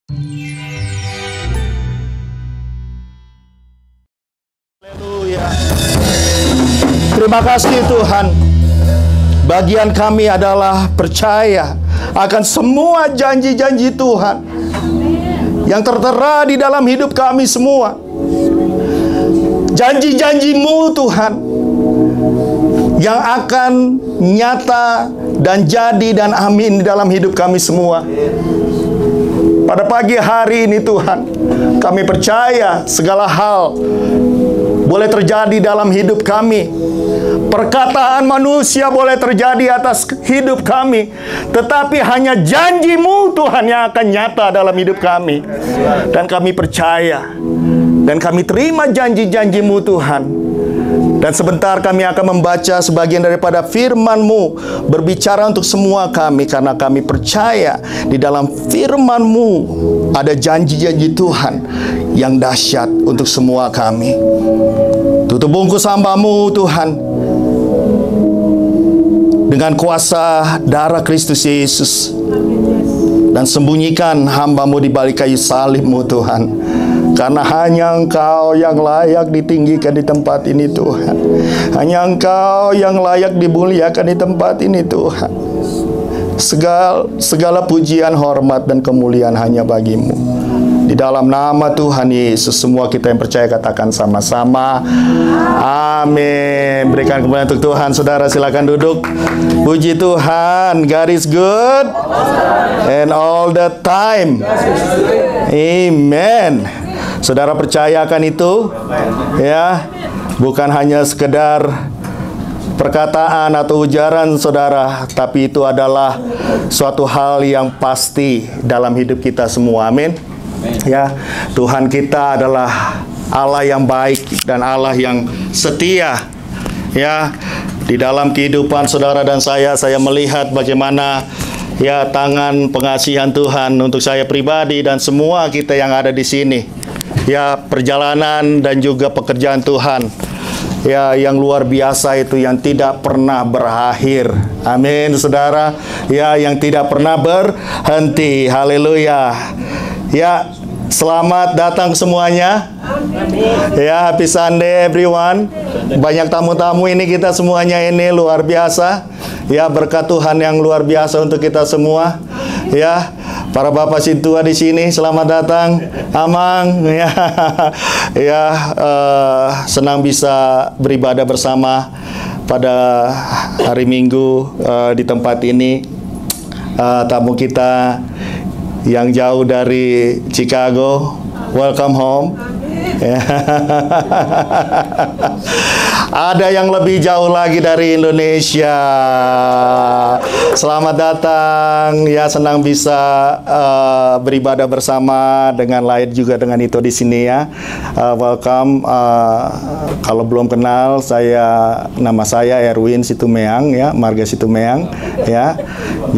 Haleluya. Terima kasih Tuhan. Bagian kami adalah percaya akan semua janji-janji Tuhan yang tertera di dalam hidup kami semua. Janji-janji-Mu Tuhan yang akan nyata dan jadi dan amin di dalam hidup kami semua. Pada pagi hari ini Tuhan, kami percaya segala hal boleh terjadi dalam hidup kami. Perkataan manusia boleh terjadi atas hidup kami, tetapi hanya janji-Mu Tuhan yang akan nyata dalam hidup kami. Dan kami percaya, dan kami terima janji-janji-Mu Tuhan. Dan sebentar kami akan membaca sebagian daripada firman-Mu, berbicara untuk semua kami, karena kami percaya di dalam firman-Mu ada janji-janji Tuhan yang dahsyat untuk semua kami. Tutup bungkus hamba-Mu Tuhan dengan kuasa darah Kristus Yesus, dan sembunyikan hamba-Mu di balik kayu salib-Mu Tuhan, karena hanya Engkau yang layak ditinggikan di tempat ini Tuhan. Hanya Engkau yang layak dimuliakan di tempat ini Tuhan. Segala pujian, hormat, dan kemuliaan hanya bagi-Mu. Di dalam nama Tuhan Yesus, semua kita yang percaya katakan sama-sama, amin. Berikan kemuliaan untuk Tuhan. Saudara silakan duduk. Puji Tuhan, God is good and all the time. Amen. Saudara percaya akan itu? Ya, bukan hanya sekedar perkataan atau ujaran saudara, tapi itu adalah suatu hal yang pasti dalam hidup kita semua. Amin. Ya, Tuhan kita adalah Allah yang baik dan Allah yang setia. Ya, di dalam kehidupan saudara dan saya melihat bagaimana ya tangan pengasihan Tuhan untuk saya pribadi dan semua kita yang ada di sini. Ya, perjalanan dan juga pekerjaan Tuhan ya yang luar biasa itu, yang tidak pernah berakhir. Amin, saudara. Ya, yang tidak pernah berhenti. Haleluya. Ya, selamat datang semuanya. Ya, happy Sunday everyone. Banyak tamu-tamu ini, kita semuanya ini luar biasa. Ya, berkat Tuhan yang luar biasa untuk kita semua. Ya, para bapak sintua di sini, selamat datang. Amang, ya, ya, senang bisa beribadah bersama pada hari Minggu di tempat ini. Tamu kita yang jauh dari Chicago, welcome home. Ada yang lebih jauh lagi dari Indonesia. Selamat datang. Ya, senang bisa beribadah bersama dengan lain juga dengan itu di sini ya. Welcome. Kalau belum kenal, nama saya Erwin Situmeang ya, Marga Situmeang ya.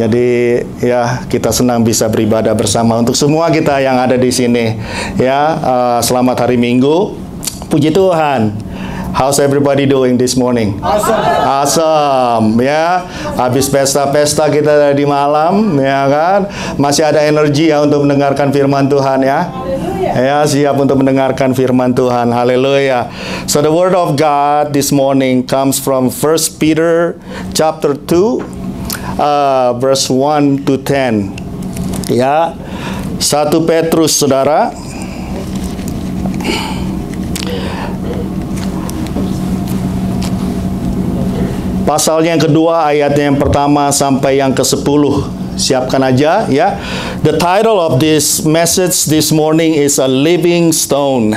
Jadi ya, kita senang bisa beribadah bersama untuk semua kita yang ada di sini ya. Selamat hari Minggu. Puji Tuhan. How's everybody doing this morning? Awesome. Awesome, ya. Habis pesta-pesta kita dari malam, ya kan? Masih ada energi ya untuk mendengarkan firman Tuhan ya. Ya, siap untuk mendengarkan firman Tuhan. Haleluya. So the word of God this morning comes from 1 Peter chapter 2 verse 1 to 10. Ya. 1 Petrus, saudara. Pasalnya yang kedua, ayatnya yang pertama sampai yang ke-10. Siapkan aja ya. The title of this message this morning is A Living Stone.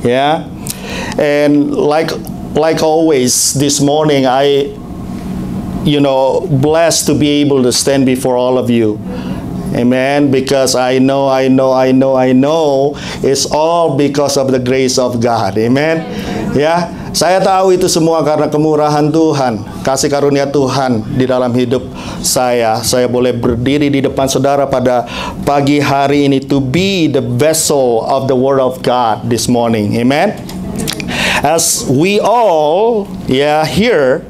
Ya. And like always this morning, blessed to be able to stand before all of you. Amen. Because I know it's all because of the grace of God. Amen. Ya, saya tahu itu semua karena kemurahan Tuhan, kasih karunia Tuhan di dalam hidup saya. Saya boleh berdiri di depan saudara pada pagi hari ini to be the vessel of the Word of God this morning. Amen. As we all here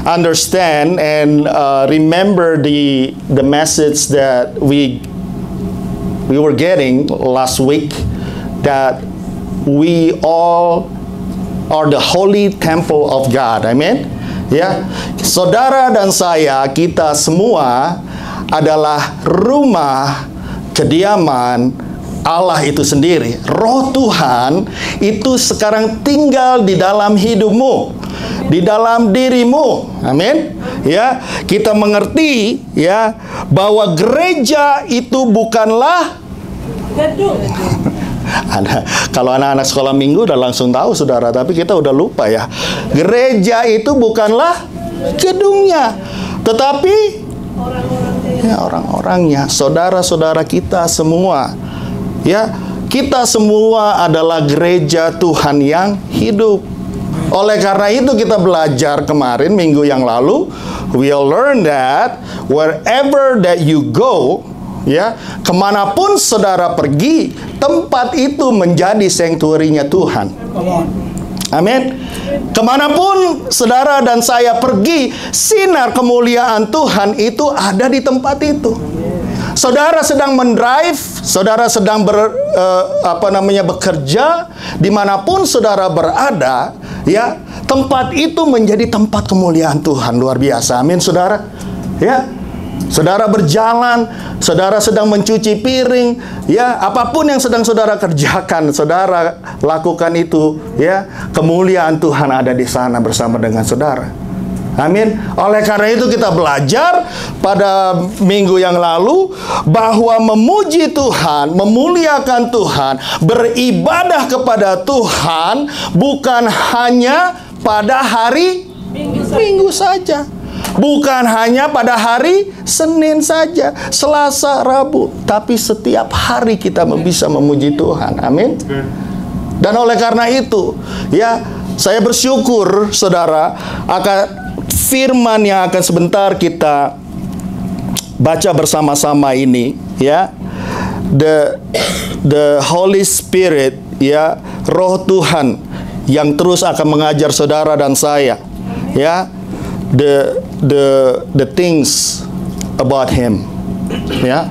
understand and remember the message that we we were getting last week that we all are the holy temple of God. Amen. Ya, saudara dan saya, kita semua adalah rumah kediaman Allah itu sendiri. Roh Tuhan itu sekarang tinggal di dalam hidupmu, di dalam dirimu. Amin. Ya, kita mengerti ya bahwa gereja itu bukanlah gedung. Kalau anak-anak sekolah minggu udah langsung tahu saudara, tapi kita udah lupa ya. Gereja itu bukanlah gedungnya, tetapi ya orang-orangnya, saudara-saudara kita semua. Ya, kita semua adalah gereja Tuhan yang hidup. Oleh karena itu kita belajar kemarin minggu yang lalu, we all learn that wherever that you go, ya, kemanapun saudara pergi, tempat itu menjadi sanctuary-nya Tuhan. Amin. Kemanapun saudara dan saya pergi, sinar kemuliaan Tuhan itu ada di tempat itu. Saudara sedang mendrive, saudara sedang bekerja, dimanapun saudara berada, ya, tempat itu menjadi tempat kemuliaan Tuhan. Luar biasa. Amin, saudara. Ya. Saudara berjalan, saudara sedang mencuci piring, ya, apapun yang sedang saudara kerjakan, saudara lakukan itu, ya, kemuliaan Tuhan ada di sana bersama dengan saudara. Amin. Oleh karena itu kita belajar pada minggu yang lalu bahwa memuji Tuhan, memuliakan Tuhan, beribadah kepada Tuhan bukan hanya pada hari Minggu saja. Bukan hanya pada hari Senin saja, Selasa, Rabu, tapi setiap hari kita bisa memuji Tuhan. Amin. Dan oleh karena itu, ya, saya bersyukur saudara akan firman yang akan sebentar kita baca bersama-sama ini, ya. The Holy Spirit, ya, Roh Tuhan yang terus akan mengajar saudara dan saya, ya. The things about Him, ya.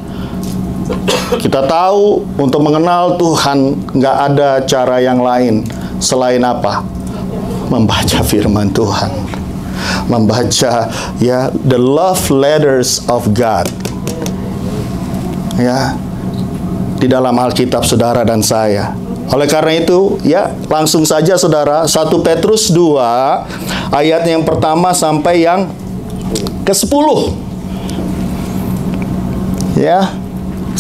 Kita tahu untuk mengenal Tuhan nggak ada cara yang lain selain apa? Membaca firman Tuhan, membaca, ya, the love letters of God, ya, di dalam Alkitab saudara dan saya. Oleh karena itu, ya, langsung saja saudara, 1 Petrus 2 ayat yang pertama sampai yang ke-10. Ya,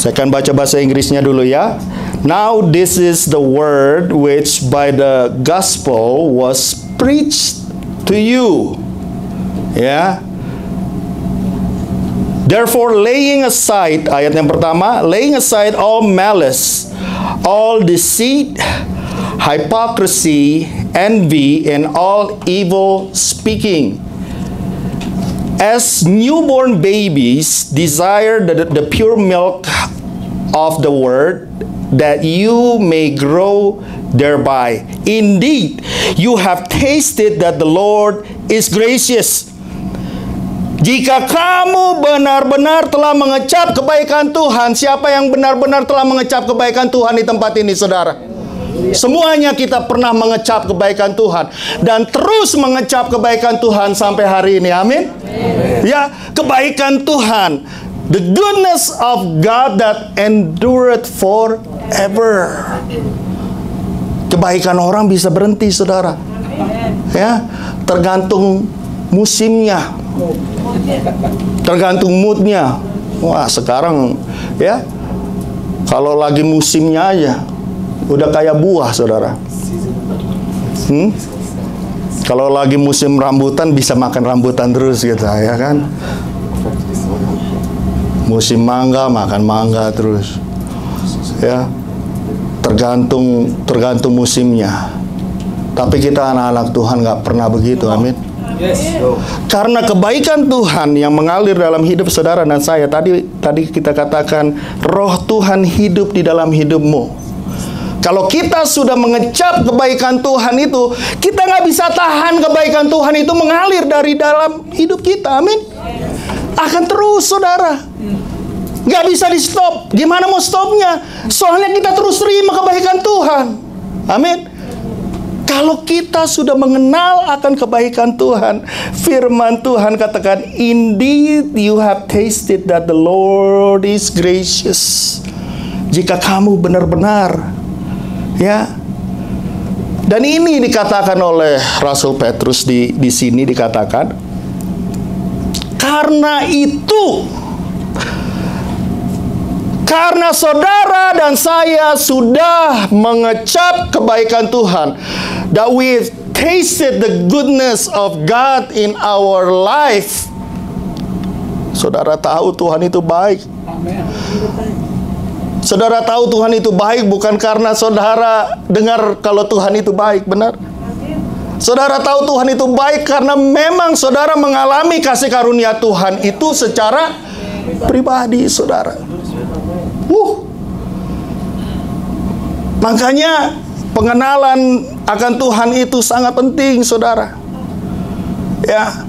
saya akan baca bahasa Inggrisnya dulu ya. Now this is the word which by the gospel was preached to you. Ya. Therefore laying aside, ayat yang pertama, laying aside all malice, all deceit, hypocrisy, envy, and all evil speaking. As newborn babies, desire the pure milk of the word, that you may grow thereby. Indeed, you have tasted that the Lord is gracious. Jika kamu benar-benar telah mengecap kebaikan Tuhan, siapa yang benar-benar telah mengecap kebaikan Tuhan di tempat ini, saudara? Semuanya kita pernah mengecap kebaikan Tuhan dan terus mengecap kebaikan Tuhan sampai hari ini. Amin. Ya, kebaikan Tuhan, the goodness of God that endureth forever. Kebaikan orang bisa berhenti, saudara. Ya, tergantung musimnya, tergantung moodnya. Wah, sekarang ya, kalau lagi musimnya aja udah kayak buah, saudara. Kalau lagi musim rambutan bisa makan rambutan terus gitu, ya kan? Musim mangga makan mangga terus, ya. Tergantung musimnya. Tapi kita anak-anak Tuhan nggak pernah begitu, amin. Karena kebaikan Tuhan yang mengalir dalam hidup saudara dan saya, tadi kita katakan Roh Tuhan hidup di dalam hidupmu. Kalau kita sudah mengecap kebaikan Tuhan itu, kita nggak bisa tahan kebaikan Tuhan itu mengalir dari dalam hidup kita, amin. Akan terus, saudara. Nggak bisa di stop. Gimana mau stopnya? Soalnya kita terus terima kebaikan Tuhan. Amin. Kalau kita sudah mengenal akan kebaikan Tuhan, firman Tuhan katakan, indeed you have tasted that the Lord is gracious. Jika kamu benar-benar, ya. Dan ini dikatakan oleh Rasul Petrus di sini dikatakan, karena itu, karena saudara dan saya sudah mengecap kebaikan Tuhan, that we tasted the goodness of God in our life. Saudara tahu Tuhan itu baik. Saudara tahu Tuhan itu baik bukan karena saudara dengar kalau Tuhan itu baik, benar? Saudara tahu Tuhan itu baik karena memang saudara mengalami kasih karunia Tuhan itu secara pribadi, saudara. Makanya pengenalan akan Tuhan itu sangat penting, saudara. Ya,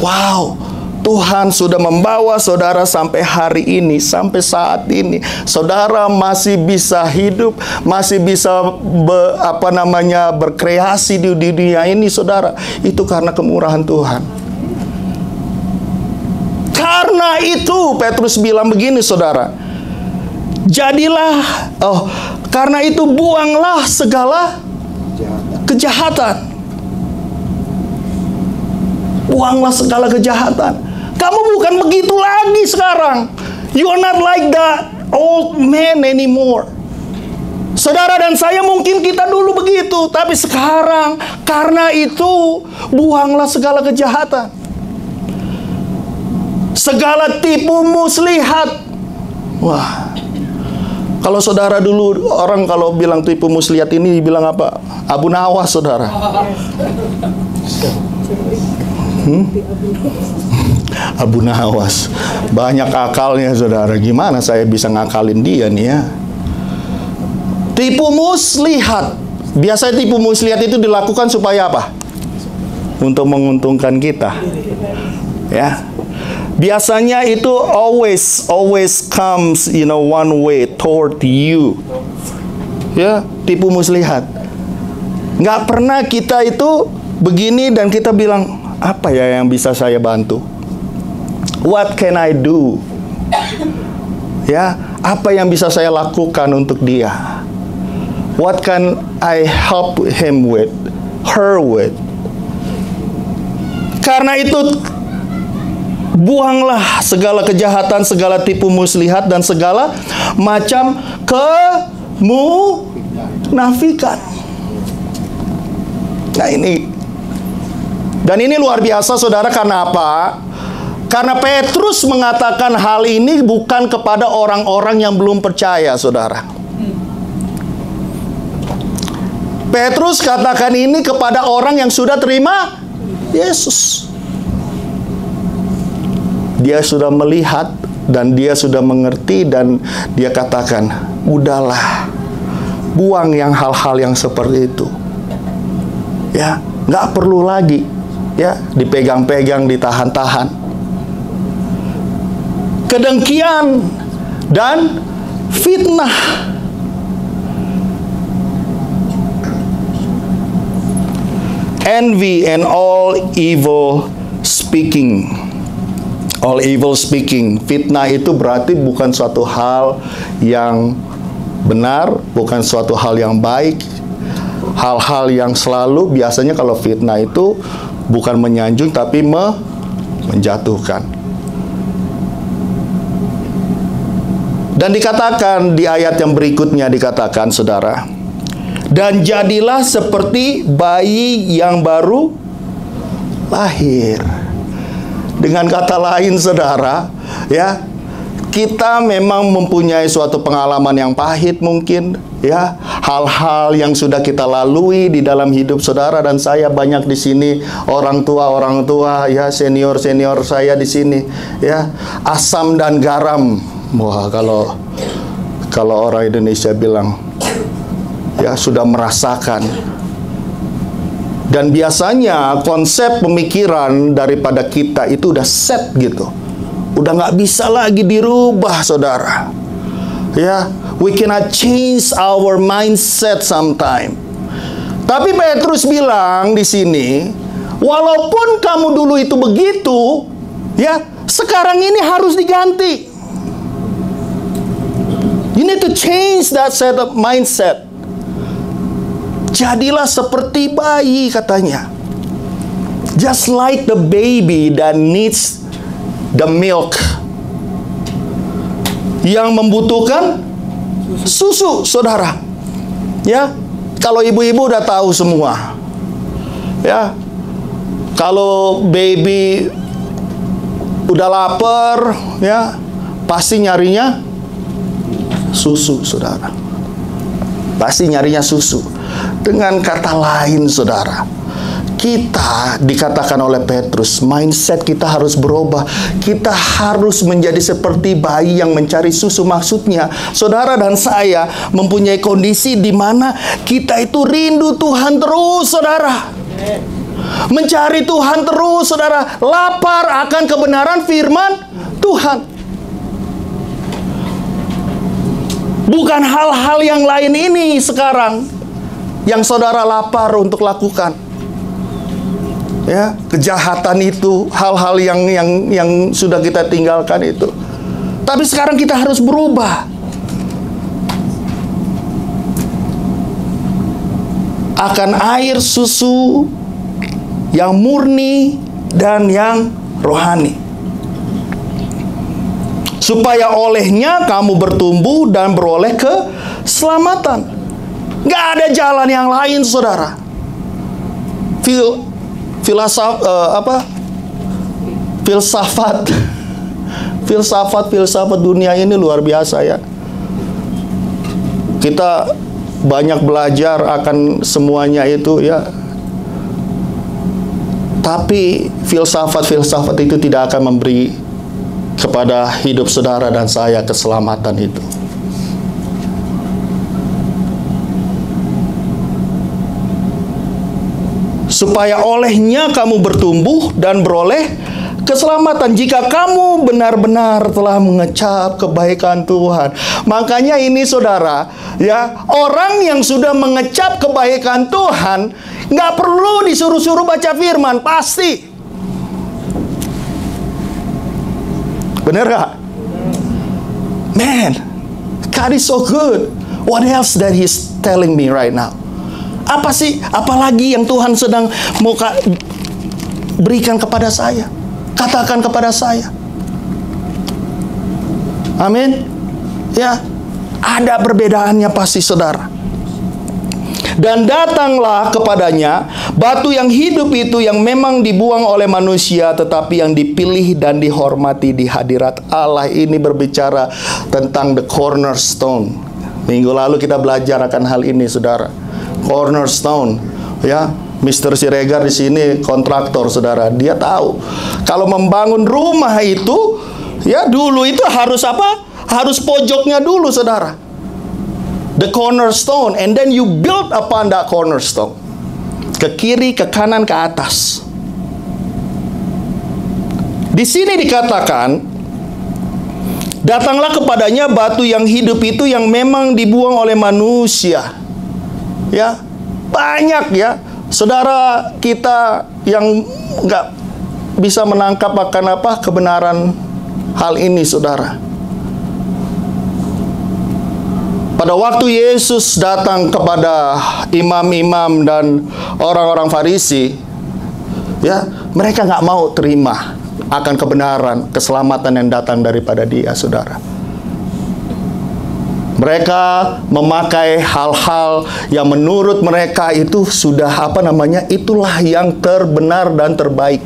wow, Tuhan sudah membawa saudara sampai hari ini, sampai saat ini. Saudara masih bisa hidup, masih bisa berkreasi di dunia ini, saudara. Itu karena kemurahan Tuhan. Karena itu Petrus bilang begini, saudara. Jadilah, karena itu buanglah segala kejahatan. Buanglah segala kejahatan. Kamu bukan begitu lagi sekarang. You are not like that old man anymore. Saudara dan saya mungkin kita dulu begitu, tapi sekarang karena itu buanglah segala kejahatan. Segala tipu muslihat. Wah. Kalau saudara dulu, orang kalau bilang tipu muslihat ini bilang apa? Abu Nawas, saudara. Abu Nawas. Banyak akalnya, saudara. Gimana saya bisa ngakalin dia nih ya? Tipu muslihat. Biasanya tipu muslihat itu dilakukan supaya apa? Untuk menguntungkan kita. Ya. Biasanya itu always comes, one way toward you. Ya, tipu muslihat. Nggak pernah kita itu begini dan kita bilang, apa ya yang bisa saya bantu? What can I do? Ya, apa yang bisa saya lakukan untuk dia? What can I help him with, her with? Karena itu, buanglah segala kejahatan, segala tipu muslihat, dan segala macam kemunafikan. Nah ini, dan ini luar biasa, saudara. Karena apa? Karena Petrus mengatakan hal ini bukan kepada orang-orang yang belum percaya, saudara. Petrus katakan ini kepada orang yang sudah terima Yesus. Dia sudah melihat dan dia sudah mengerti, dan dia katakan, udahlah, buang yang hal-hal yang seperti itu. Ya, nggak perlu lagi ya dipegang-pegang, ditahan-tahan. Kedengkian dan fitnah. Envy and all evil speaking. All evil speaking. Fitnah itu berarti bukan suatu hal yang benar, bukan suatu hal yang baik. Hal-hal yang selalu, biasanya kalau fitnah itu bukan menyanjung tapi menjatuhkan. Dan dikatakan di ayat yang berikutnya, dikatakan, saudara, dan jadilah seperti bayi yang baru lahir. Dengan kata lain, saudara, ya, kita memang mempunyai suatu pengalaman yang pahit mungkin, ya, hal-hal yang sudah kita lalui di dalam hidup saudara dan saya. Banyak di sini orang tua, ya, senior saya di sini, ya, asam dan garam. Wah, kalau orang Indonesia bilang, ya, sudah merasakan. Dan biasanya konsep pemikiran daripada kita itu udah set gitu. Udah nggak bisa lagi dirubah, saudara. Ya, we cannot change our mindset sometime. Tapi Petrus bilang di sini, walaupun kamu dulu itu begitu, ya, sekarang ini harus diganti. You need to change that set of mindset. Jadilah seperti bayi, katanya. Just like the baby that needs the milk. Yang membutuhkan susu, saudara. Ya, kalau ibu-ibu udah tahu semua. Ya, kalau baby udah lapar, ya, pasti nyarinya susu, saudara. Pasti nyarinya susu. Dengan kata lain, saudara, kita dikatakan oleh Petrus, mindset kita harus berubah. Kita harus menjadi seperti bayi yang mencari susu. Maksudnya, saudara dan saya mempunyai kondisi di mana kita itu rindu Tuhan terus, saudara. Mencari Tuhan terus, saudara. Lapar akan kebenaran firman Tuhan. Bukan hal-hal yang lain ini sekarang yang saudara lapar untuk lakukan. Ya, kejahatan itu, hal-hal yang sudah kita tinggalkan itu. Tapi sekarang kita harus berubah. Akan air susu yang murni dan yang rohani. Supaya olehnya kamu bertumbuh dan beroleh keselamatan. Gak ada jalan yang lain, saudara. Filsafat dunia ini luar biasa, ya. Kita banyak belajar akan semuanya itu, ya. Tapi filsafat itu tidak akan memberi kepada hidup saudara dan saya keselamatan itu. Supaya olehnya kamu bertumbuh dan beroleh keselamatan. Jika kamu benar-benar telah mengecap kebaikan Tuhan. Makanya ini, saudara, ya, orang yang sudah mengecap kebaikan Tuhan nggak perlu disuruh-suruh baca firman, pasti. Bener gak? Man, God is so good. What else that He's telling me right now? Apa sih? Apalagi yang Tuhan sedang mau berikan kepada saya? Katakan kepada saya. Amin. Ya, ada perbedaannya pasti, saudara. Dan datanglah kepadanya batu yang hidup itu, yang memang dibuang oleh manusia, tetapi yang dipilih dan dihormati di hadirat Allah. Ini berbicara tentang the cornerstone. Minggu lalu kita belajar akan hal ini, saudara. Cornerstone, ya. Mr. Siregar di sini kontraktor, saudara. Dia tahu kalau membangun rumah itu, ya, dulu itu harus apa? Harus pojoknya dulu, saudara. The cornerstone, and then you build upon that cornerstone. Ke kiri, ke kanan, ke atas. Di sini dikatakan, datanglah kepadanya batu yang hidup itu, yang memang dibuang oleh manusia. Ya, banyak, ya, saudara kita yang nggak bisa menangkap akan apa kebenaran hal ini, saudara. Pada waktu Yesus datang kepada imam-imam dan orang-orang Farisi, ya, mereka nggak mau terima akan kebenaran, keselamatan yang datang daripada Dia, saudara. Mereka memakai hal-hal yang menurut mereka itu sudah itulah yang terbenar dan terbaik.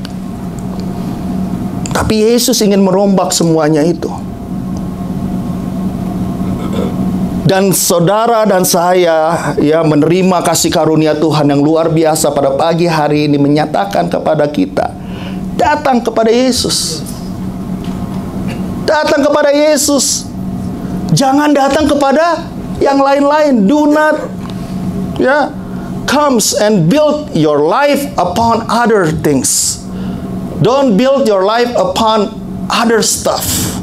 Tapi Yesus ingin merombak semuanya itu. Dan saudara dan saya, ya, menerima kasih karunia Tuhan yang luar biasa pada pagi hari ini, menyatakan kepada kita, datang kepada Yesus. Datang kepada Yesus. Jangan datang kepada yang lain-lain. Do not, ya, comes and build your life upon other things. Don't build your life upon other stuff.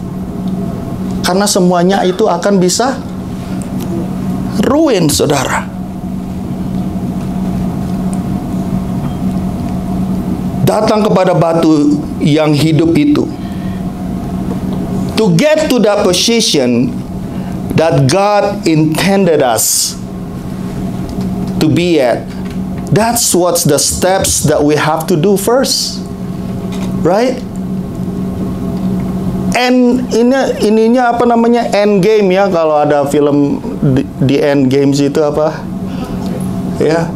Karena semuanya itu akan bisa ruin, saudara. Datang kepada batu yang hidup itu. To get to that position that God intended us to be at. That's what's the steps that we have to do first. Right? And ininya apa namanya? End game ya, kalau ada film di End Games itu apa? Ya.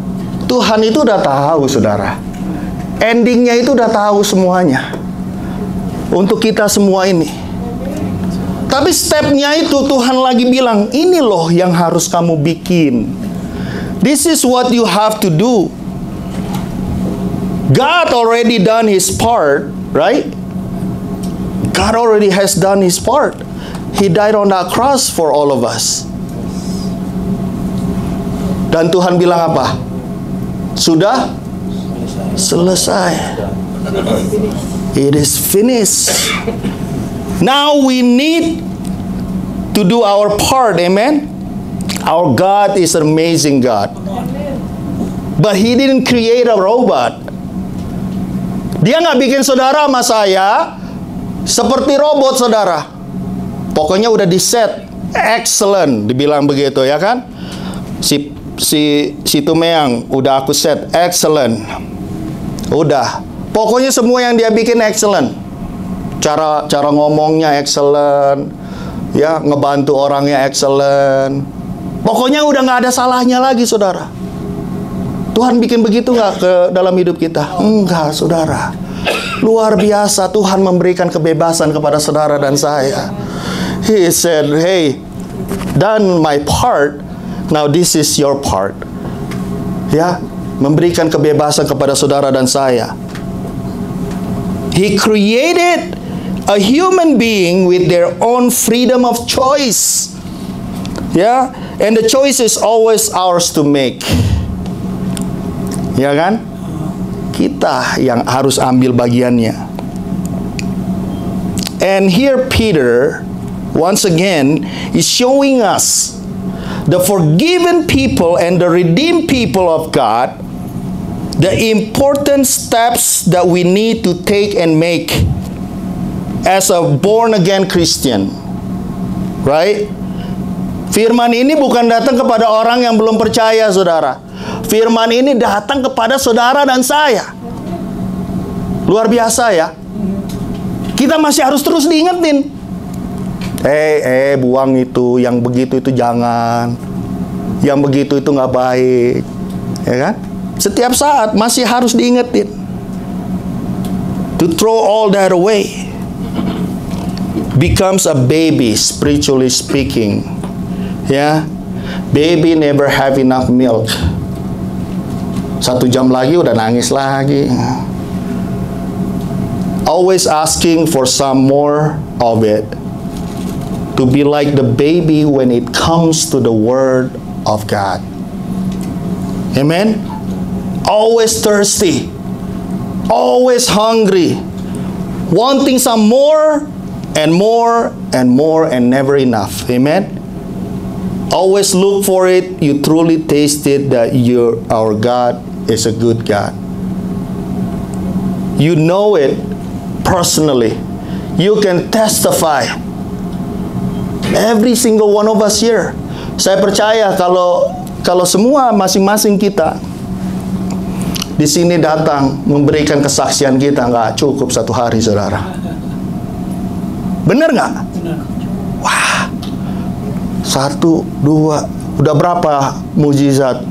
Tuhan itu udah tahu, saudara. Endingnya itu udah tahu semuanya. Untuk kita semua ini. Tapi stepnya itu Tuhan lagi bilang, ini loh yang harus kamu bikin. This is what you have to do. God already done His part, right? God already has done His part. He died on that cross for all of us. Dan Tuhan bilang apa? Sudah selesai. It is finished. Now we need to do our part, amen? Our God is an amazing God. But He didn't create a robot. Dia nggak bikin saudara sama saya seperti robot, saudara. Pokoknya udah di set, excellent, dibilang begitu ya kan? Si Tumeang udah aku set, excellent. Udah, pokoknya semua yang dia bikin excellent. Cara ngomongnya excellent, ya, ngebantu orangnya excellent. Pokoknya udah nggak ada salahnya lagi, saudara. Tuhan bikin begitu nggak ke dalam hidup kita? Enggak, saudara. Luar biasa, Tuhan memberikan kebebasan kepada saudara dan saya. He said, hey, done my part, now this is your part. Ya, memberikan kebebasan kepada saudara dan saya. He created a human being with their own freedom of choice. Ya, and the choice is always ours to make. Ya kan? Kita yang harus ambil bagiannya. And here Peter, once again, is showing us the forgiven people and the redeemed people of God, the important steps that we need to take and make as a born-again Christian. Right? Firman ini bukan datang kepada orang yang belum percaya, saudara. Firman ini datang kepada saudara dan saya. Luar biasa ya. Kita masih harus terus diingetin. Buang itu, yang begitu itu jangan. Yang begitu itu nggak baik. Ya kan? Setiap saat masih harus diingetin. To throw all that away becomes a baby, spiritually speaking. Ya, baby never have enough milk. 1 jam lagi udah nangis lagi. Always asking for some more of it. To be like the baby when it comes to the Word of God. Amen? Always thirsty. Always hungry. Wanting some more and more and more and never enough. Amen? Always look for it. You truly tasted that our God is a good God. You know it personally. You can testify. Every single one of us here. Saya percaya kalau semua masing-masing kita di sini datang memberikan kesaksian kita, nggak cukup 1 hari, saudara. Benar nggak? Wah, 1, 2, udah berapa mujizat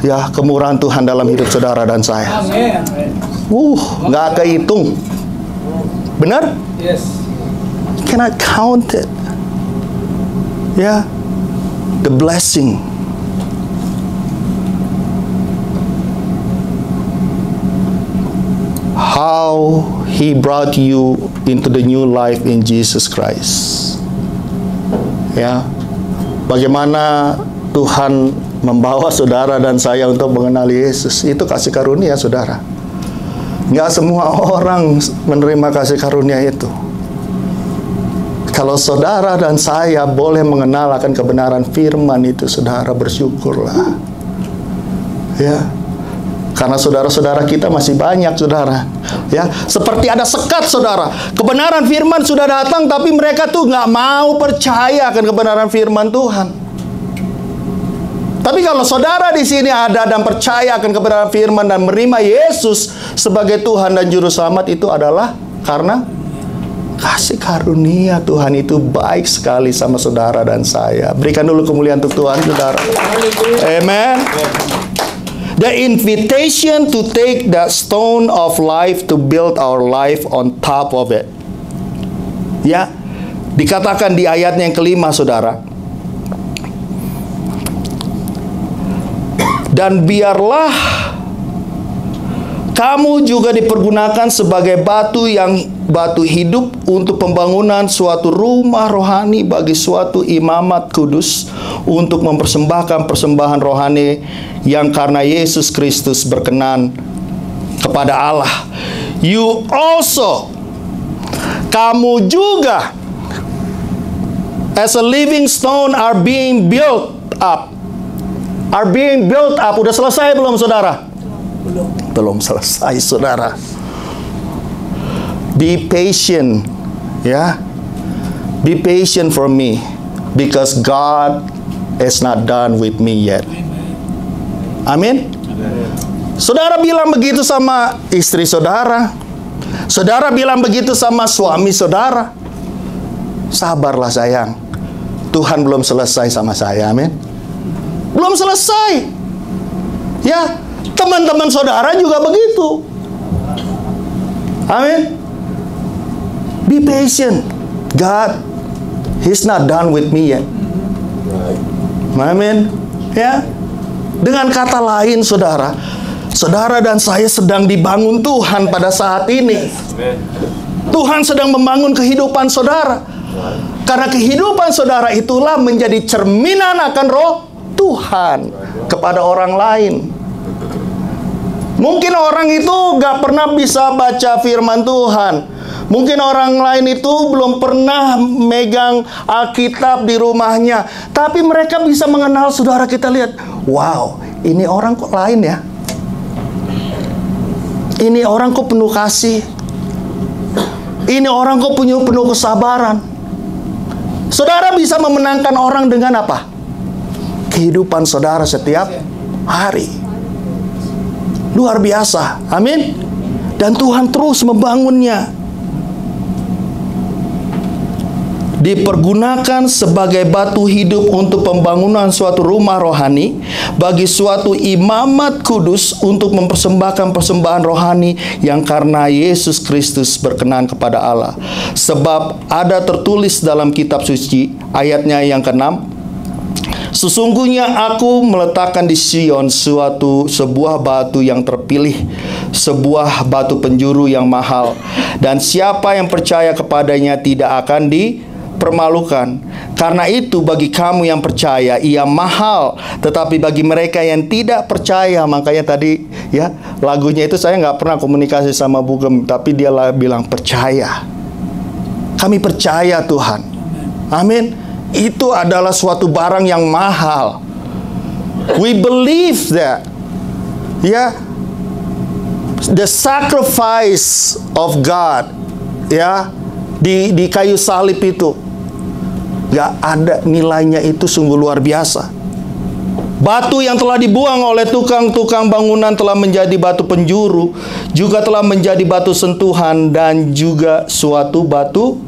ya kemurahan Tuhan dalam hidup saudara dan saya. Nggak kehitung. Benar? Yes. You cannot count it. Ya, the blessing. How He brought you into the new life in Jesus Christ. Ya, bagaimana Tuhan membawa saudara dan saya untuk mengenal Yesus. Itu kasih karunia, saudara. Nggak semua orang menerima kasih karunia itu. Kalau saudara dan saya boleh mengenal akan kebenaran firman itu, saudara bersyukurlah. Ya. Karena saudara-saudara kita masih banyak, saudara. Ya, seperti ada sekat, saudara. Kebenaran firman sudah datang, tapi mereka tuh nggak mau percaya akan kebenaran firman Tuhan. Tapi kalau saudara di sini ada dan percaya akan kebenaran firman dan menerima Yesus sebagai Tuhan dan Juru Selamat, itu adalah karena kasih karunia Tuhan itu baik sekali sama saudara dan saya. Berikan dulu kemuliaan untuk Tuhan, saudara. Amen. The invitation to take that stone of life to build our life on top of it. Ya, dikatakan di ayatnya yang kelima, saudara. Dan biarlah kamu juga dipergunakan sebagai batu hidup untuk pembangunan suatu rumah rohani bagi suatu imamat kudus, untuk mempersembahkan persembahan rohani yang karena Yesus Kristus berkenan kepada Allah. You also, kamu juga as a living stone are being built up. Are being built up. Udah selesai belum, saudara? Belum selesai, saudara. Be patient, ya. Be patient for me, because God is not done with me yet. Amin. Saudara bilang begitu sama istri saudara. Saudara bilang begitu sama suami saudara. Sabarlah sayang, Tuhan belum selesai sama saya. Amin. Belum selesai. Ya, teman-teman saudara juga begitu. Amin. Be patient. God, He's not done with me yet. Amin. Ya. Dengan kata lain, saudara, saudara dan saya sedang dibangun Tuhan pada saat ini. Tuhan sedang membangun kehidupan saudara. Karena kehidupan saudara itulah menjadi cerminan akan roh Tuhan kepada orang lain. Mungkin orang itu gak pernah bisa baca firman Tuhan. Mungkin orang lain itu belum pernah megang Alkitab di rumahnya. Tapi mereka bisa mengenal saudara. Kita lihat, wow, ini orang kok lain ya. Ini orang kok penuh kasih. Ini orang kok penuh kesabaran. Saudara bisa memenangkan orang dengan apa? Kehidupan saudara setiap hari. Luar biasa. Amin. Dan Tuhan terus membangunnya. Dipergunakan sebagai batu hidup untuk pembangunan suatu rumah rohani bagi suatu imamat kudus, untuk mempersembahkan persembahan rohani yang karena Yesus Kristus berkenan kepada Allah. Sebab ada tertulis dalam kitab suci, ayatnya yang ke-6, sesungguhnya aku meletakkan di Sion sebuah batu yang terpilih, sebuah batu penjuru yang mahal, dan siapa yang percaya kepadanya tidak akan dipermalukan. Karena itu bagi kamu yang percaya ia mahal, tetapi bagi mereka yang tidak percaya, makanya tadi ya lagunya itu saya nggak pernah komunikasi sama Bugem, tapi dia bilang percaya. Kami percaya Tuhan. Amin. Itu adalah suatu barang yang mahal. We believe that, ya, the sacrifice of God, ya, di kayu salib itu gak ada nilainya, itu sungguh luar biasa. Batu yang telah dibuang oleh tukang-tukang bangunan telah menjadi batu penjuru, juga telah menjadi batu sentuhan, dan juga suatu batu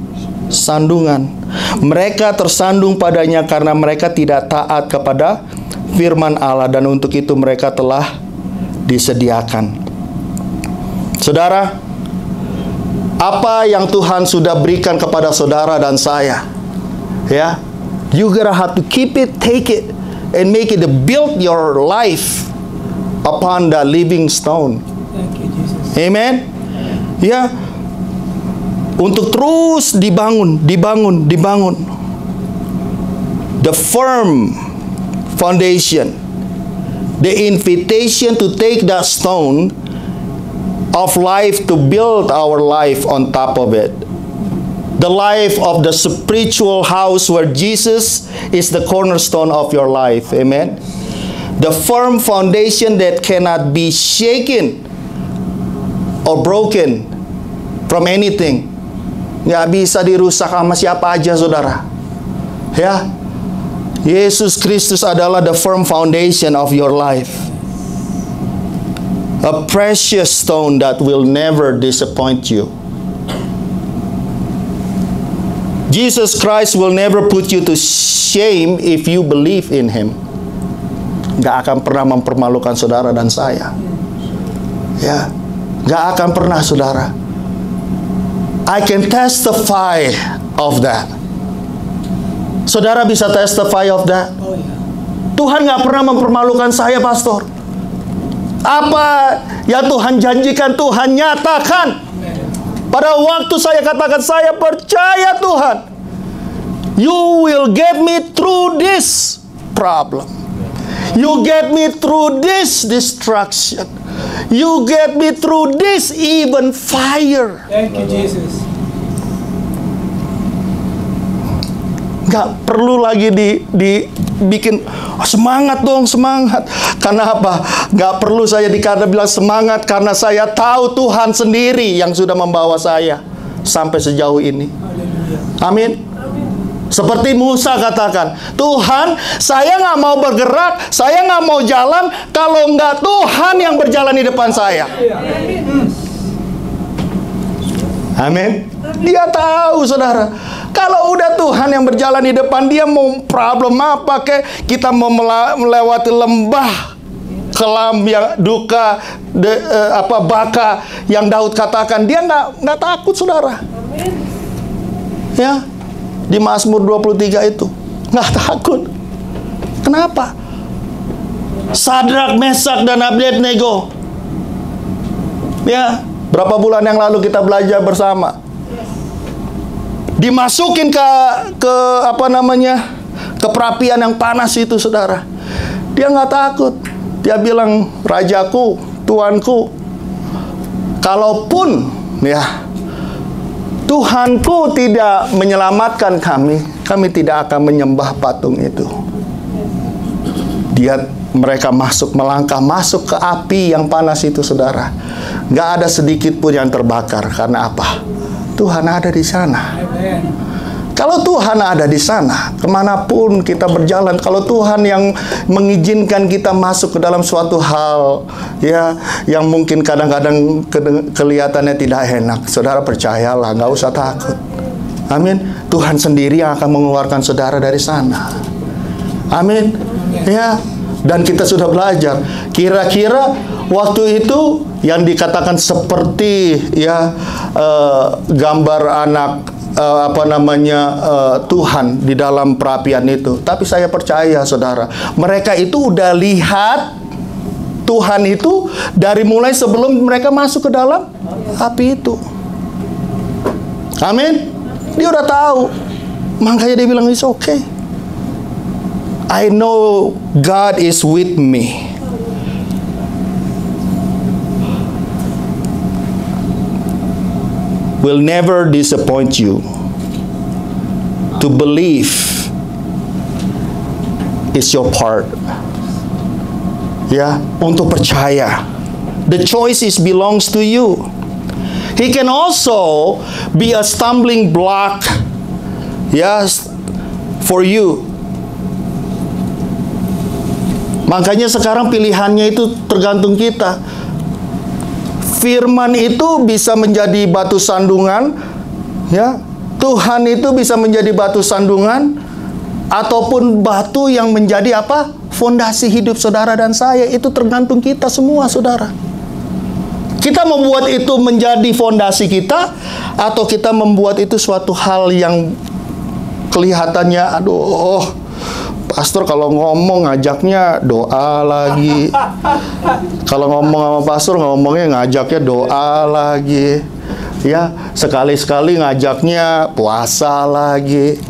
sandungan. Mereka tersandung padanya karena mereka tidak taat kepada firman Allah, dan untuk itu mereka telah disediakan. Saudara, apa yang Tuhan sudah berikan kepada saudara dan saya, ya, you gotta have to keep it, take it, and make it, build your life upon the living stone. Thank you, Jesus. Amen. Ya, untuk terus dibangun. The firm foundation, the invitation to take that stone of life to build our life on top of it. the life of the spiritual house where Jesus is the cornerstone of your life. Amen. The firm foundation that cannot be shaken or broken from anything. Nggak bisa dirusak sama siapa aja, saudara. Ya, Yesus Kristus adalah the firm foundation of your life. A precious stone that will never disappoint you. Jesus Christ will never put you to shame if you believe in Him. Gak akan pernah mempermalukan saudara dan saya. Ya, gak akan pernah, saudara. I can testify of that. Saudara bisa testify of that. Tuhan gak pernah mempermalukan saya, pastor. Apa yang Tuhan janjikan, Tuhan nyatakan. Pada waktu saya katakan, saya percaya Tuhan, you will get me through this problem. You get me through this destruction. You get me through this even fire. Thank you, Jesus. Gak perlu lagi dibikin semangat dong, semangat. Karena apa? Gak perlu saya bilang semangat, karena saya tahu Tuhan sendiri yang sudah membawa saya sampai sejauh ini. Amin. Seperti Musa katakan, Tuhan, saya gak mau bergerak, saya gak mau jalan kalau nggak Tuhan yang berjalan di depan saya. Amin. Dia tahu, saudara, kalau udah Tuhan yang berjalan di depan, dia mau problem apa kek, kita mau melewati lembah kelam yang duka, baka yang Daud katakan, dia nggak takut, saudara. Ya, di Mazmur 23 itu nggak takut. Kenapa? Sadrak, Mesak, dan Abednego. Ya, berapa bulan yang lalu kita belajar bersama. Dimasukin ke perapian yang panas itu, saudara. Dia nggak takut. Dia bilang, Rajaku, Tuanku, kalaupun ya Tuhanku tidak menyelamatkan kami tidak akan menyembah patung itu. Mereka melangkah masuk ke api yang panas itu, saudara. Nggak ada sedikit pun yang terbakar. Karena apa? Tuhan ada di sana. Kalau Tuhan ada di sana, kemanapun kita berjalan, kalau Tuhan yang mengizinkan kita masuk ke dalam suatu hal, ya, yang mungkin kadang-kadang kelihatannya tidak enak, saudara percayalah, nggak usah takut. Amin. Tuhan sendiri yang akan mengeluarkan saudara dari sana. Amin. Ya. Dan kita sudah belajar, kira-kira waktu itu yang dikatakan seperti gambar anak Tuhan di dalam perapian itu. Tapi saya percaya, saudara, mereka itu udah lihat Tuhan itu dari mulai sebelum mereka masuk ke dalam api itu. Amin. Dia udah tahu. Makanya dia bilang, it's okay. I know God is with me. Will never disappoint you. To believe is your part. Ya, untuk percaya. The choice belongs to you. He can also be a stumbling block, yes, for you. Makanya sekarang pilihannya itu tergantung kita. Firman itu bisa menjadi batu sandungan, ya. Tuhan itu bisa menjadi batu sandungan, ataupun batu yang menjadi apa? Fondasi hidup saudara dan saya. Itu tergantung kita semua, saudara. Kita membuat itu menjadi fondasi kita, atau kita membuat itu suatu hal yang kelihatannya, aduh, pastor kalau ngomong ngajaknya doa lagi. Kalau ngomong sama pastor ngomongnya ngajaknya doa lagi. Ya, sekali-sekali ngajaknya puasa lagi.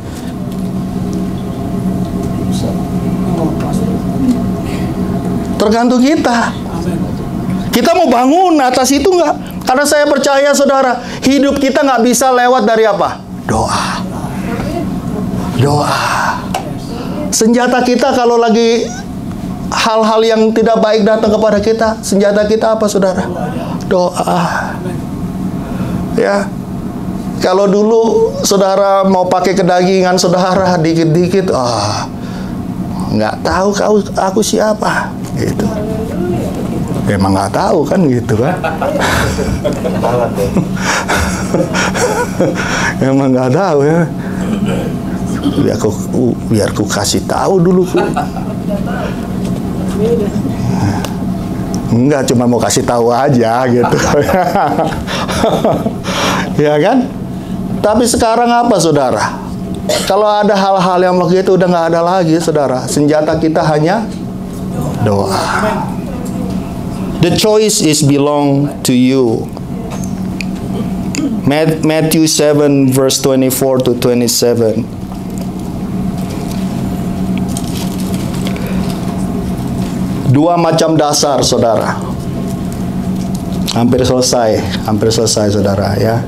Tergantung kita. Kita mau bangun atas itu nggak? Karena saya percaya, saudara, hidup kita nggak bisa lewat dari apa? Doa. Doa. Senjata kita kalau lagi hal-hal yang tidak baik datang kepada kita, senjata kita apa, saudara? Doa. Ya. Kalau dulu saudara mau pakai kedagingan saudara dikit-dikit, nggak tahu aku siapa, gitu. Emang nggak tahu kan, gitu kan? Emang nggak tahu ya. Biar ku kasih tahu dulu. Enggak, cuma mau kasih tahu aja gitu. Ya kan? Tapi sekarang apa, saudara? Kalau ada hal-hal yang begitu udah nggak ada lagi, saudara. Senjata kita hanya doa. The choice is belong to you. Matthew 7 verse 24 to 27. Dua macam dasar, saudara. Hampir selesai, saudara, ya.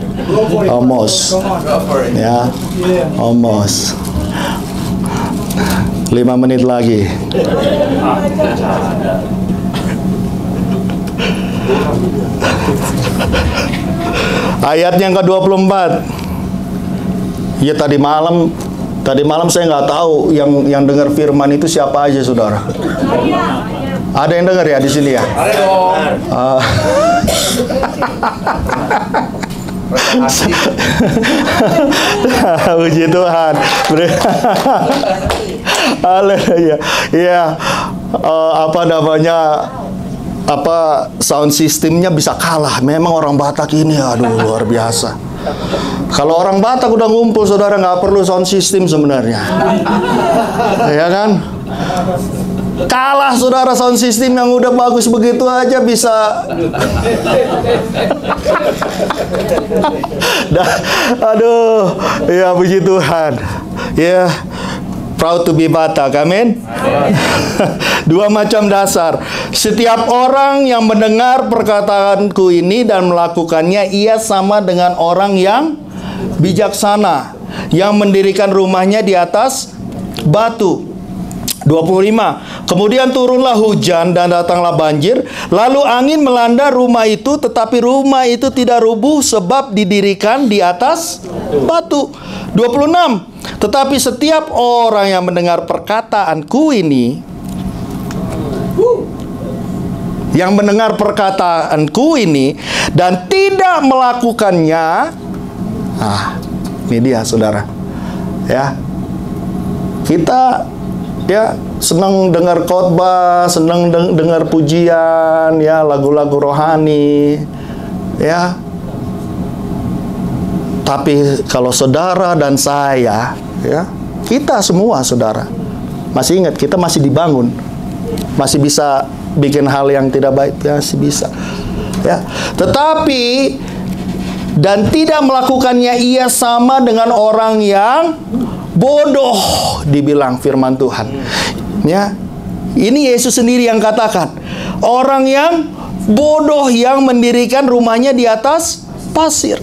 Almost. Ya, almost. 5 menit lagi. Ayat yang ke-24. Ya, tadi malam saya nggak tahu yang dengar firman itu siapa aja, saudara. Ada yang dengar ya di sini ya? Ada dong. Puji Tuhan. Haleluya. Ya, apa namanya? Sound systemnya bisa kalah. Memang orang Batak ini, aduh, luar biasa. Kalau orang Batak udah ngumpul, saudara, nggak perlu sound system sebenarnya. Ya kan? Kalah, saudara, sound system yang udah bagus begitu aja bisa. Aduh, ya puji Tuhan. Ya, proud to be Batak, amin. Dua macam dasar. Setiap orang yang mendengar perkataanku ini dan melakukannya, ia sama dengan orang yang bijaksana, yang mendirikan rumahnya di atas batu. 25. Kemudian turunlah hujan dan datanglah banjir, lalu angin melanda rumah itu, tetapi rumah itu tidak rubuh sebab didirikan di atas batu. 26. Tetapi setiap orang yang mendengar perkataanku ini, dan tidak melakukannya, ini dia, saudara. Ya, kita senang dengar khotbah, senang dengar pujian, ya, lagu-lagu rohani, ya. Tapi kalau saudara dan saya, ya, kita semua, saudara, masih ingat kita masih dibangun, masih bisa bikin hal yang tidak baik, masih bisa, ya. Tetapi dan tidak melakukannya, ia sama dengan orang yang bodoh, dibilang firman Tuhan. Ya, ini Yesus sendiri yang katakan, orang yang bodoh yang mendirikan rumahnya di atas pasir.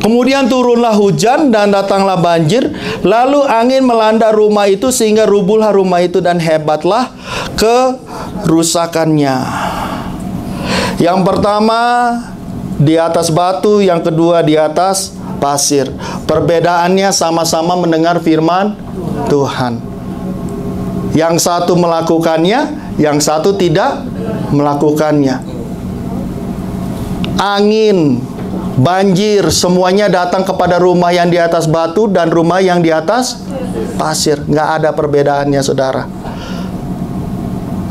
Kemudian turunlah hujan dan datanglah banjir, lalu angin melanda rumah itu sehingga rubuhlah rumah itu dan hebatlah kerusakannya. Yang pertama di atas batu, yang kedua di atas pasir. Perbedaannya sama-sama mendengar firman Tuhan. Yang satu melakukannya, yang satu tidak melakukannya. Angin, banjir, semuanya datang kepada rumah yang di atas batu dan rumah yang di atas pasir. Nggak ada perbedaannya, saudara.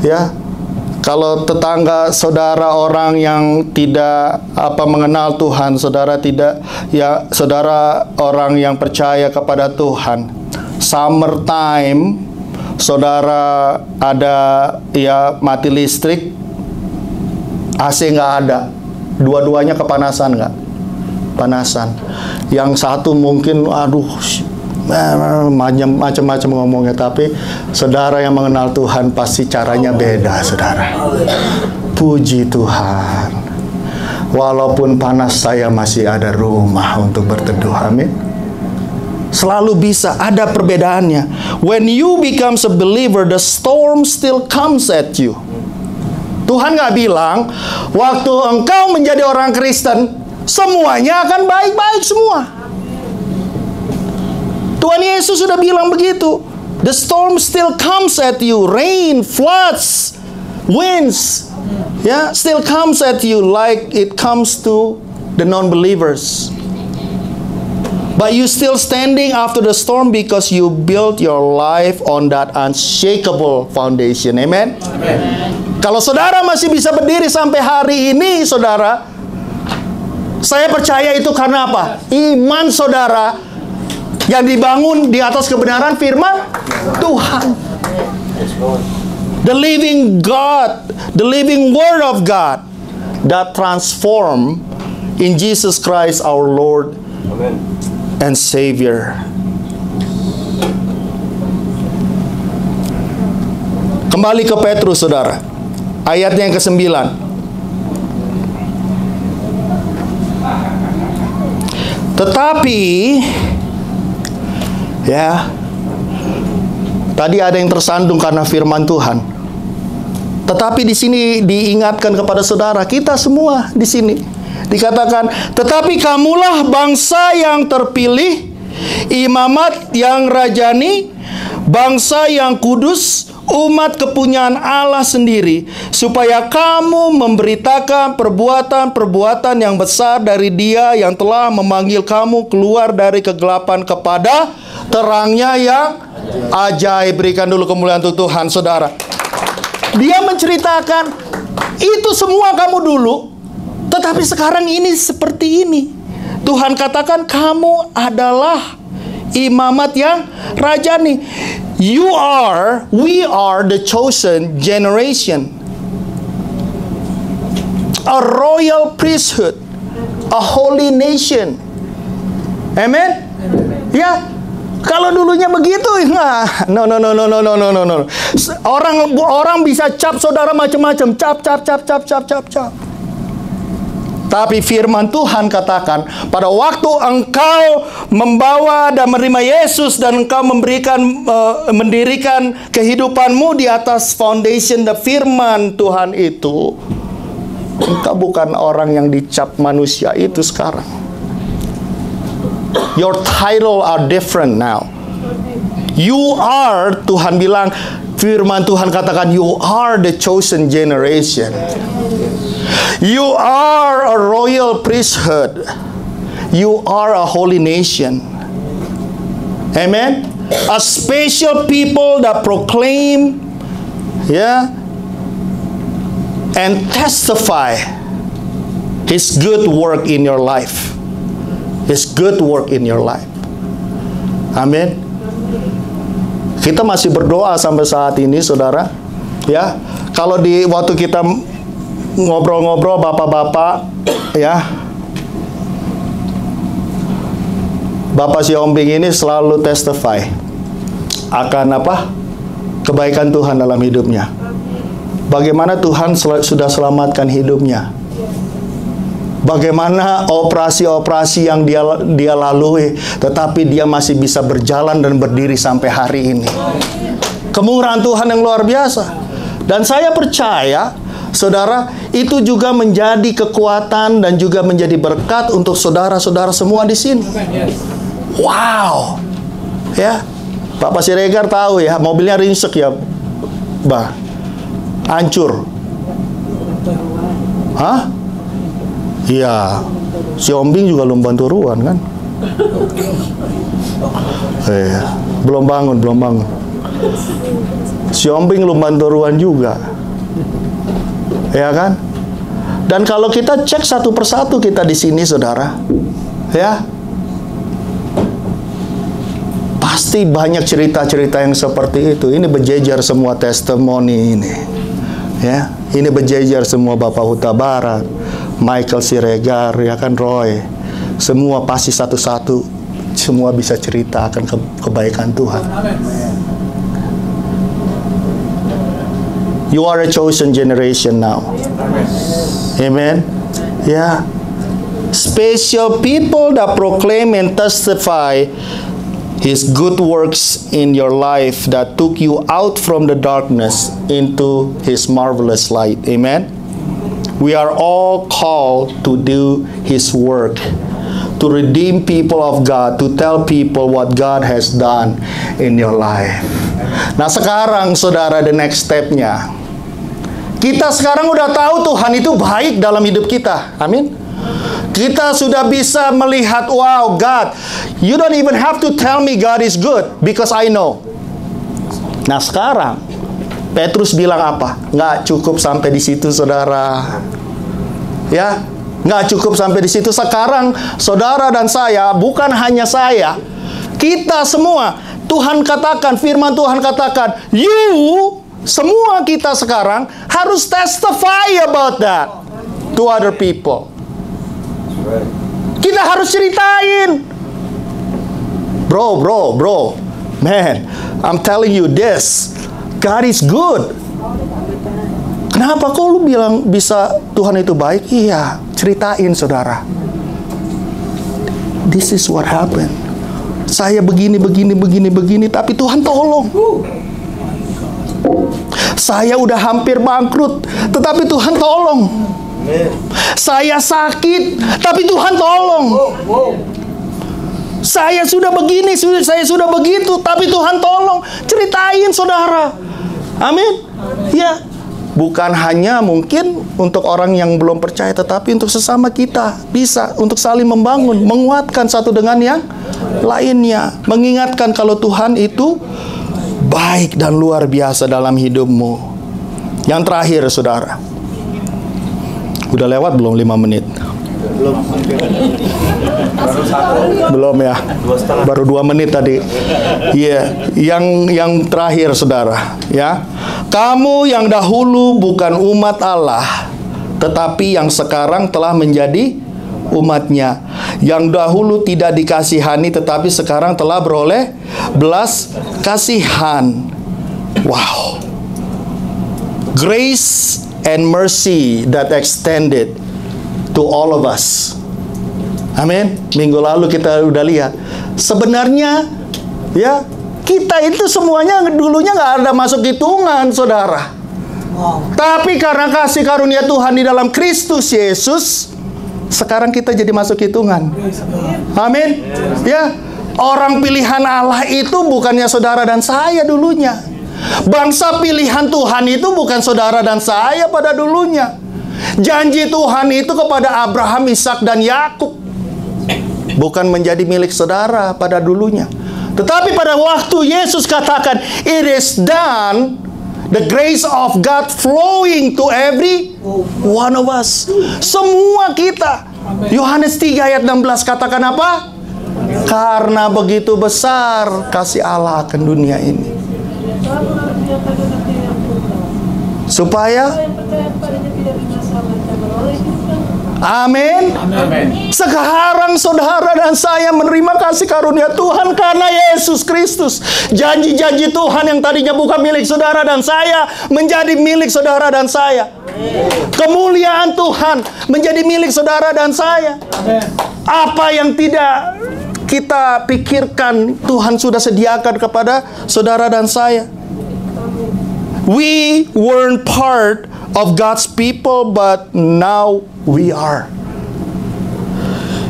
Ya, kalau tetangga saudara orang yang tidak mengenal Tuhan, saudara saudara orang yang percaya kepada Tuhan. Summertime, saudara ada mati listrik, AC nggak ada, dua-duanya kepanasan nggak? Panasan. Yang satu mungkin macam-macam ngomongnya, tapi saudara yang mengenal Tuhan pasti caranya beda, saudara. Puji Tuhan. Walaupun panas, saya masih ada rumah untuk berteduh. Amin. Selalu bisa, ada perbedaannya. When you becomes a believer, the storm still comes at you. Tuhan nggak bilang, waktu engkau menjadi orang Kristen, semuanya akan baik-baik semua. Tuhan Yesus sudah bilang begitu. The storm still comes at you. Rain, floods, winds, still comes at you like it comes to the non-believers. But you still standing after the storm because you built your life on that unshakable foundation. Amen? Amen. Kalau saudara masih bisa berdiri sampai hari ini, saudara, saya percaya itu karena apa? Iman saudara yang dibangun di atas kebenaran firman Tuhan. The living God, the living Word of God that transform in Jesus Christ our Lord and Savior. Kembali ke Petrus, saudara. Ayatnya yang ke-9. Tetapi, tadi ada yang tersandung karena firman Tuhan. Tetapi di sini diingatkan kepada saudara, kita semua di sini dikatakan, tetapi kamulah bangsa yang terpilih, imamat yang rajani, bangsa yang kudus, umat kepunyaan Allah sendiri, supaya kamu memberitakan perbuatan-perbuatan yang besar dari Dia yang telah memanggil kamu keluar dari kegelapan kepada terangnya yang ajaib. Berikan dulu kemuliaan untuk Tuhan, saudara. Dia menceritakan itu semua kamu dulu, tetapi sekarang ini seperti ini. Tuhan katakan kamu adalah imamat yang rajani. We are the chosen generation, a royal priesthood, a holy nation. Amen. Ya, kalau dulunya begitu, no. Orang bisa cap saudara macam-macam, cap. Tapi firman Tuhan katakan, pada waktu engkau membawa dan menerima Yesus dan engkau mendirikan kehidupanmu di atas foundation the firman Tuhan itu, engkau bukan orang yang dicap manusia itu sekarang. Your title are different now. You are, Tuhan bilang, firman Tuhan katakan, you are the chosen generation. You are a royal priesthood. You are a holy nation. Amen. A special people that proclaim, and testify His good work in your life. His good work in your life. Amin. Kita masih berdoa sampai saat ini, saudara. Ya, kalau di waktu kita ngobrol-ngobrol bapak-bapak, Bapak Siombing ini selalu testify akan apa? Kebaikan Tuhan dalam hidupnya. Bagaimana Tuhan sudah selamatkan hidupnya. Bagaimana operasi-operasi yang dia lalui, tetapi dia masih bisa berjalan dan berdiri sampai hari ini. Kemurahan Tuhan yang luar biasa. Dan saya percaya, saudara, itu juga menjadi kekuatan dan juga menjadi berkat untuk saudara-saudara semua di sini. Wow. Ya. Bapak Siregar tahu ya, mobilnya ringsek ya, Bah. Hancur. Hah? Iya. Si Ombing juga belum bantu ruan kan? Belum bangun. Si Ombing belum bantu ruan juga. Ya kan? Dan kalau kita cek satu persatu kita di sini, saudara, ya, pasti banyak cerita-cerita yang seperti itu. Ini berjejer semua testimoni ini. Ya, ini berjejer semua Bapak Huta Barat, Michael Siregar, ya kan, Roy. Semua pasti satu-satu, semua bisa cerita akan kebaikan Tuhan. You are a chosen generation now. Amen. Ya. Special people that proclaim and testify His good works in your life that took you out from the darkness into His marvelous light. Amen. We are all called to do His work, to redeem people of God, to tell people what God has done in your life. Nah sekarang saudara, the next step-nya, kita sekarang udah tahu Tuhan itu baik dalam hidup kita. Amin. Kita sudah bisa melihat, wow, God, you don't even have to tell me God is good, because I know. Nah sekarang Petrus bilang apa? Nggak cukup sampai di situ, saudara. Ya, nggak cukup sampai di situ. Sekarang saudara dan saya, bukan hanya saya, kita semua, Tuhan katakan, firman Tuhan katakan, you, semua kita sekarang harus testify about that to other people. Kita harus ceritain. Bro, man, I'm telling you this, God is good. Kenapa kok lu bilang bisa Tuhan itu baik? Iya, ceritain saudara. This is what happened. Saya begini, tapi Tuhan tolong. Saya udah hampir bangkrut, tetapi Tuhan tolong. Saya sakit, tapi Tuhan tolong. Saya sudah begini, saya sudah begitu, tapi Tuhan tolong. Ceritain saudara. Amin. Ya. Bukan hanya mungkin untuk orang yang belum percaya, tetapi untuk sesama kita. Bisa untuk saling membangun, menguatkan satu dengan yang lainnya. Mengingatkan kalau Tuhan itu baik dan luar biasa dalam hidupmu. Yang terakhir saudara, udah lewat belum 5 menit? Belum ya? Baru 2 menit tadi. Iya, yang terakhir saudara, ya. Kamu yang dahulu bukan umat Allah, tetapi yang sekarang telah menjadi umatnya. Yang dahulu tidak dikasihani, tetapi sekarang telah beroleh belas kasihan. Wow. Grace and mercy that extended to all of us. Amin. Minggu lalu kita udah lihat. Sebenarnya, ya, kita itu semuanya dulunya nggak ada masuk hitungan, saudara. Tapi karena kasih karunia Tuhan di dalam Kristus Yesus, sekarang kita jadi masuk hitungan. Amin. Ya, orang pilihan Allah itu bukannya saudara dan saya dulunya. Bangsa pilihan Tuhan itu bukan saudara dan saya pada dulunya. Janji Tuhan itu kepada Abraham, Ishak, dan Yakub bukan menjadi milik saudara pada dulunya. Tetapi pada waktu Yesus katakan, it is done, the grace of God flowing to every one of us. Semua kita. Yohanes 3 ayat 16 katakan apa? Karena begitu besar kasih Allah akan dunia ini, supaya amin. Sekarang saudara dan saya menerima kasih karunia Tuhan karena Yesus Kristus. Janji-janji Tuhan yang tadinya bukan milik saudara dan saya menjadi milik saudara dan saya. Kemuliaan Tuhan menjadi milik saudara dan saya. Apa yang tidak kita pikirkan, Tuhan sudah sediakan kepada saudara dan saya. We weren't part of God's people, but now we are.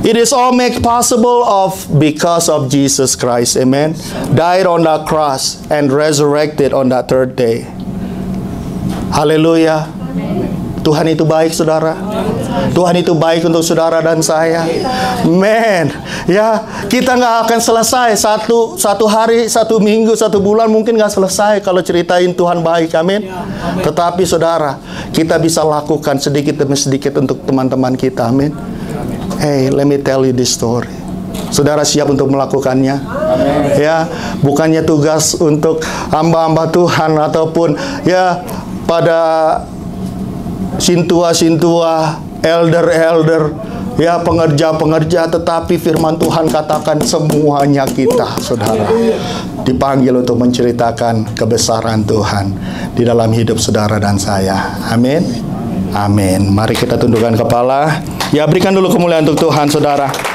It is all made possible because of Jesus Christ. Amen. Died on that cross and resurrected on that third day. Haleluya. Tuhan itu baik, saudara. Tuhan itu baik untuk saudara dan saya. Man, ya, kita nggak akan selesai satu hari, 1 minggu, 1 bulan mungkin nggak selesai kalau ceritain Tuhan baik. Amin. Tetapi saudara, kita bisa lakukan sedikit demi sedikit untuk teman-teman kita. Amin. Hey, let me tell you this story. Saudara siap untuk melakukannya? Amen. Ya, bukannya tugas untuk hamba-hamba Tuhan ataupun ya pada sintua-sintua, elder-elder, ya pengerja-pengerja, tetapi firman Tuhan katakan semuanya kita, saudara, dipanggil untuk menceritakan kebesaran Tuhan di dalam hidup saudara dan saya. Amin. Amin. Mari kita tundukkan kepala. Ya, berikan dulu kemuliaan untuk Tuhan, saudara.